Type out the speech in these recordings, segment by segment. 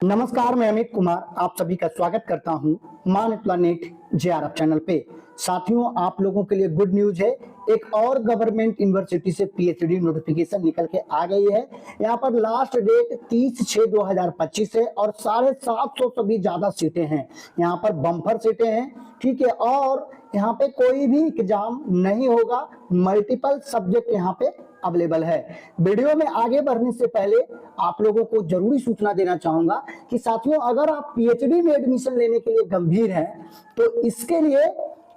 नमस्कार, मैं अमित कुमार आप सभी का स्वागत करता हूं मान प्लानेट जेआरएफ चैनल पे। साथियों, आप लोगों के लिए गुड न्यूज है। एक और गवर्नमेंट यूनिवर्सिटी से पीएचडी नोटिफिकेशन निकल के आ गई है। यहाँ पर लास्ट डेट 30/6/2025 है और 750 से भी ज्यादा सीटें हैं। यहाँ पर बम्पर सीटें हैं, ठीक है। और यहाँ पे कोई भी एग्जाम नहीं होगा, मल्टीपल सब्जेक्ट यहाँ पे अवेलेबल है। वीडियो में आगे बढ़ने से पहले आप लोगों को जरूरी सूचना देना चाहूंगा कि साथियों, अगर आप पीएचडी में एडमिशन लेने के लिए गंभीर हैं तो इसके लिए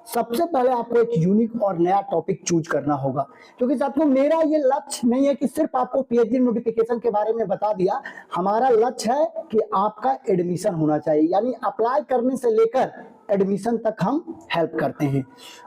सबसे पहले आपको एक यूनिक और नया टॉपिक चूज करना होगा। क्योंकि साथियों, मेरा ये लक्ष्य नहीं है कि सिर्फ आपको पीएचडी नोटिफिकेशन के बारे में बता दिया। हमारा लक्ष्य है कि आपका एडमिशन होना चाहिए, यानी अप्लाई करने से लेकर एडमिशन तक हम हेल्प करते हैं।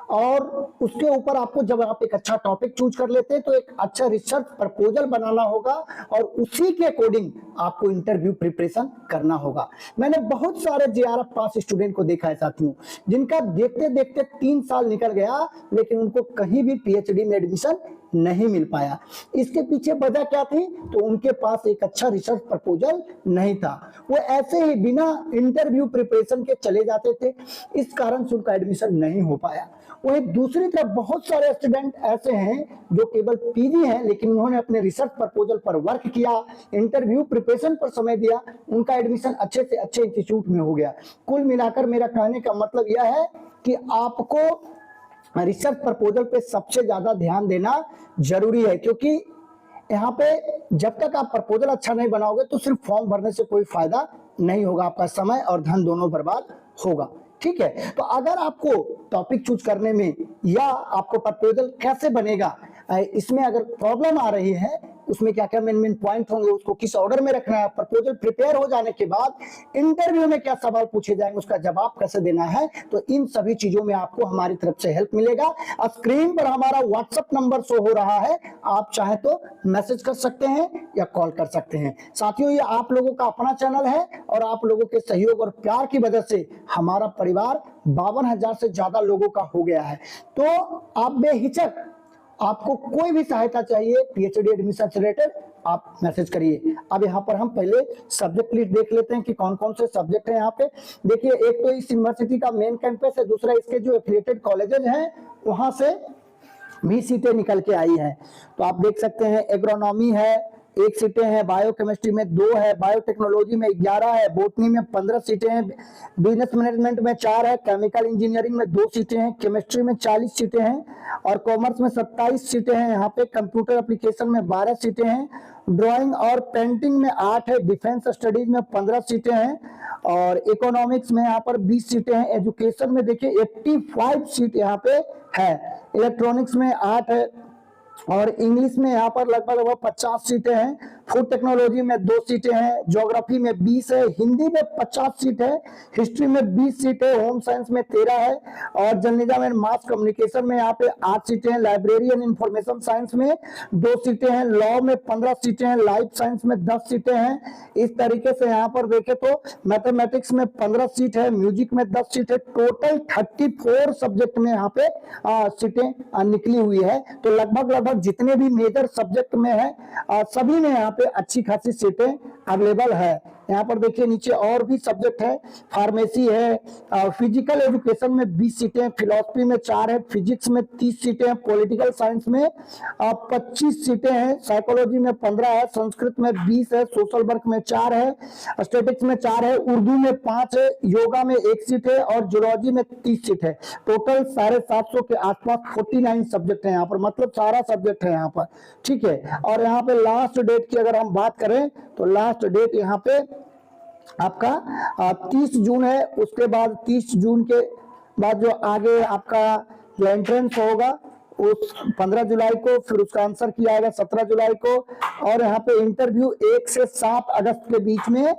और उसके ऊपर आपको जब आप एक अच्छा टॉपिक चूज कर लेते हैं तो एक अच्छा रिसर्च प्रपोजल बनाना होगा और उसी के अकॉर्डिंग आपको इंटरव्यू प्रिपरेशन करना होगा। मैंने बहुत सारे जेआरएफ पास स्टूडेंट को देखा है साथियों, जिनका देखते देखते 3 साल निकल गया लेकिन उनको कहीं भी पीएचडी में एडमिशन नहीं मिल पाया। इसके पीछे वजह क्या थी? तो उनके पास एक अच्छा रिसर्च प्रपोजल नहीं था। वो ऐसे ही बिना इंटरव्यू प्रिपरेशन के चले जाते थे, इस कारण से उनका एडमिशन नहीं हो पाया। वहीं दूसरी तरफ बहुत सारे स्टूडेंट ऐसे हैं जो केवल पीजी हैं लेकिन उन्होंने अपने रिसर्च प्रपोजल पर वर्क किया, इंटरव्यू प्रिपरेशन पर समय दिया, उनका एडमिशन अच्छे से अच्छे इंस्टीट्यूट में हो गया। कुल मिलाकर मेरा कहने का मतलब यह है कि आपको रिसर्च प्रपोजल पे सबसे ज्यादा ध्यान देना जरूरी है। क्योंकि यहाँ पे जब तक आप प्रपोजल अच्छा नहीं बनाओगे तो सिर्फ फॉर्म भरने से कोई फायदा नहीं होगा, आपका समय और धन दोनों बर्बाद होगा। ठीक है, तो अगर आपको टॉपिक चूज करने में या आपको प्रपोजल कैसे बनेगा, इसमें अगर प्रॉब्लम आ रही है, उसमें क्या क्या मेन पॉइंट होंगे, उसको किस ऑर्डर में रखना है, प्रपोजल प्रिपेयर हो जाने के बाद इंटरव्यू में क्या सवाल पूछे जाएंगे, उसका जवाब कैसे देना है, तो इन सभी चीजों में आपको हमारी तरफ से हेल्प मिलेगा। स्क्रीन पर हमारा व्हाट्सएप नंबर शो हो रहा है, आप चाहे तो मैसेज कर सकते हैं या कॉल कर सकते हैं। साथियों, ये आप लोगों का अपना चैनल है और आप लोगों के सहयोग और प्यार की वजह से हमारा परिवार 52,000 से ज्यादा लोगों का हो गया है। तो आप बेहिचक, आपको कोई भी सहायता चाहिए पीएचडी एडमिशन से रिलेटेड, आप मैसेज करिए। अब यहाँ पर हम पहले सब्जेक्ट लिस्ट देख लेते हैं कि कौन कौन से सब्जेक्ट हैं। यहाँ पे देखिए, एक तो इस यूनिवर्सिटी का मेन कैंपस है, दूसरा इसके जो एफिलिएटेड कॉलेजेस हैं वहां से भी सीटें निकल के आई हैं। तो आप देख सकते हैं, एग्रोनॉमी है 1 सीटें हैं, बायोकेमिस्ट्री में 2 है, बायोटेक्नोलॉजी में 11 है, बोटनी में 15 सीटें हैं, बिजनेस मैनेजमेंट में 4 है, केमिकल इंजीनियरिंग में 2 सीटें हैं, केमिस्ट्री में 40 सीटें हैं और कॉमर्स में 27 सीटें हैं। यहाँ पे कंप्यूटर एप्लीकेशन में 12 सीटें हैं, ड्राइंग और पेंटिंग में 8 है, डिफेंस स्टडीज में 15 सीटें हैं और इकोनॉमिक्स में यहाँ पर 20 सीटें हैं। एजुकेशन में देखिए 85 सीट यहाँ पे है, इलेक्ट्रॉनिक्स में 8 है और इंग्लिश में यहाँ पर लगभग 50 सीटें हैं। फूड टेक्नोलॉजी में 2 सीटें हैं, ज्योग्राफी में 20 है, हिंदी में 50 सीट है, हिस्ट्री में 20 सीट है, होम साइंस में 13 है और जर्नलिज्म एंड मास कम्युनिकेशन में यहाँ पे 8 सीटें हैं, लाइब्रेरी एंड इंफॉर्मेशन साइंस में 2 सीटें हैं, लॉ में 15 सीटें हैं, लाइफ साइंस में 10 सीटें हैं। इस तरीके से यहाँ पर देखे तो मैथमेटिक्स में 15 सीट है, म्यूजिक में 10 सीट है, टोटल 34 सब्जेक्ट में यहाँ पे सीटें निकली हुई है। तो लगभग जितने भी मेजर सब्जेक्ट में है सभी में यहाँ पे अच्छी खासी सीटें अवेलेबल है। यहाँ पर देखिए नीचे और भी सब्जेक्ट है, फार्मेसी है, फिजिकल एजुकेशन में 20 सीटें, फिलोसफी में 4 है, फिजिक्स में 30 सीटें, पॉलिटिकल साइंस में 25 सीटें हैं, साइकोलॉजी में 15 है, संस्कृत में 20 है, सोशल वर्क में 4 है, स्टैटिक्स में 4 है, उर्दू में 5 है, योगा में 1 सीट है और जूलॉजी में 30 सीट है। टोटल 750 के आसपास 49 सब्जेक्ट है यहाँ पर, मतलब सारा सब्जेक्ट है यहाँ पर। ठीक है, और यहाँ पे लास्ट डेट की अगर हम बात करें तो लास्ट डेट यहाँ पे आपका 30 जून है। उसके बाद 30 जून के बाद जो आगे आपका जो एंट्रेंस होगा उस 15 जुलाई को, फिर उसका आंसर किया जाएगा 17 जुलाई को और यहाँ पे इंटरव्यू 1 से 7 अगस्त के बीच में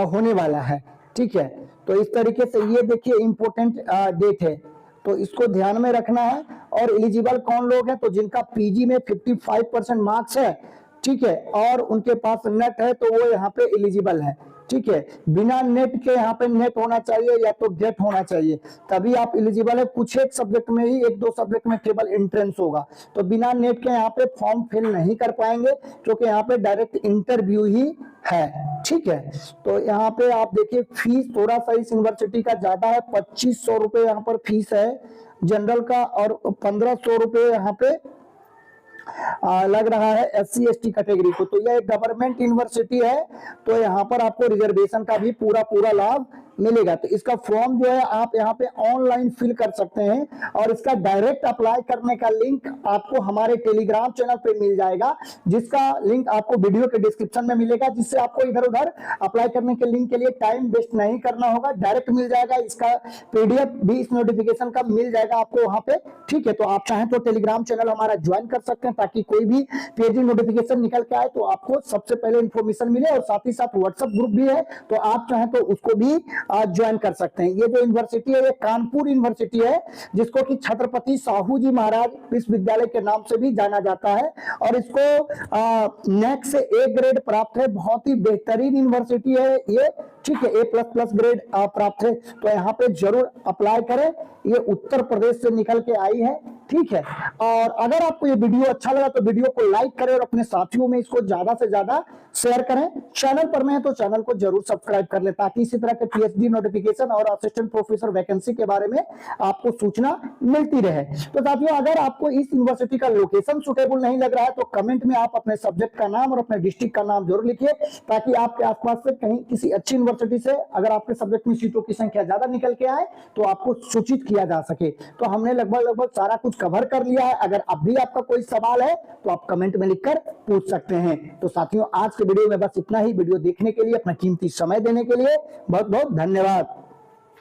होने वाला है। ठीक है, तो इस तरीके से ये देखिए इंपॉर्टेंट डेट है, तो इसको ध्यान में रखना है। और एलिजिबल कौन लोग हैं? तो जिनका पीजी में 55% मार्क्स है, ठीक है, और उनके पास नेट है तो वो यहाँ पे एलिजिबल है। ठीक है, बिना नेट के यहाँ पे नेट होना चाहिए या तो गेट होना चाहिए, तभी आप एलिजिबल है। कुछ एक सब्जेक्ट में ही, एक दो सब्जेक्ट में केवल एंट्रेंस होगा, तो बिना नेट के यहाँ पे फॉर्म फिल नहीं कर पाएंगे, क्योंकि यहाँ पे डायरेक्ट इंटरव्यू ही है। ठीक है, तो यहाँ पे आप देखिए फीस थोड़ा सा इस यूनिवर्सिटी का ज्यादा है, 2500 रुपए यहाँ पर फीस है जनरल का, और 1500 रुपए यहाँ पे लग रहा है SC ST कैटेगरी को। तो यह एक गवर्नमेंट यूनिवर्सिटी है, तो यहाँ पर आपको रिजर्वेशन का भी पूरा पूरा लाभ मिलेगा। तो इसका फॉर्म जो है आप यहाँ पे ऑनलाइन फिल कर सकते हैं, और इसका डायरेक्ट अप्लाई करने का लिंक आपको हमारे टेलीग्राम चैनल पे मिल जाएगा, जिसका लिंक आपको वीडियो के डिस्क्रिप्शन में मिलेगा, जिससे आपको इधर उधर अप्लाई करने के लिंक के लिए टाइम वेस्ट नहीं करना होगा, डायरेक्ट मिल जाएगा। इसका PDF भी इस नोटिफिकेशन का मिल जाएगा आपको वहां पे। ठीक है, तो आप चाहें तो टेलीग्राम चैनल हमारा ज्वाइन कर सकते हैं, ताकि कोई भी PhD नोटिफिकेशन निकल के आए तो आपको सबसे पहले इंफॉर्मेशन मिले, और साथ ही साथ व्हाट्सएप ग्रुप भी है, तो आप चाहें तो उसको भी ज्वाइन कर सकते हैं। ये जो यूनिवर्सिटी है ये कानपुर यूनिवर्सिटी है, जिसको कि छत्रपति साहू जी महाराज विश्वविद्यालय के नाम से भी जाना जाता है, और इसको नेक से A ग्रेड प्राप्त है। बहुत ही बेहतरीन यूनिवर्सिटी है ये। ठीक है, A++ ग्रेड प्राप्त है, तो यहाँ पे जरूर अप्लाई करें। ये उत्तर प्रदेश से निकल के आई है। ठीक है, और अगर आपको ये वीडियो अच्छा लगा तो वीडियो को लाइक करें, और अपने साथियों में इसको ज्यादा से ज्यादा शेयर करें। चैनल पर में तो चैनल को जरूर सब्सक्राइब कर ले, ताकि इसी तरह के PhD नोटिफिकेशन और असिस्टेंट प्रोफेसर वैकेंसी के बारे में आपको सूचना मिलती रहे। तो साथियों, अगर आपको इस यूनिवर्सिटी का लोकेशन सुटेबल नहीं लग रहा है, तो कमेंट में आप अपने सब्जेक्ट का नाम और अपने डिस्ट्रिक्ट का नाम जरूर लिखिए, ताकि आपके आसपास से कहीं किसी अच्छी यूनिवर्सिटी से अगर आपके सब्जेक्ट में सीटों की संख्या ज्यादा निकल के आए तो आपको सूचित किया जा सके। तो हमने लगभग सारा कुछ कवर कर लिया है। अगर अब भी आपका कोई सवाल है तो आप कमेंट में लिखकर पूछ सकते हैं। तो साथियों, आज के वीडियो में बस इतना ही। वीडियो देखने के लिए, अपना कीमती समय देने के लिए बहुत बहुत धन्यवाद।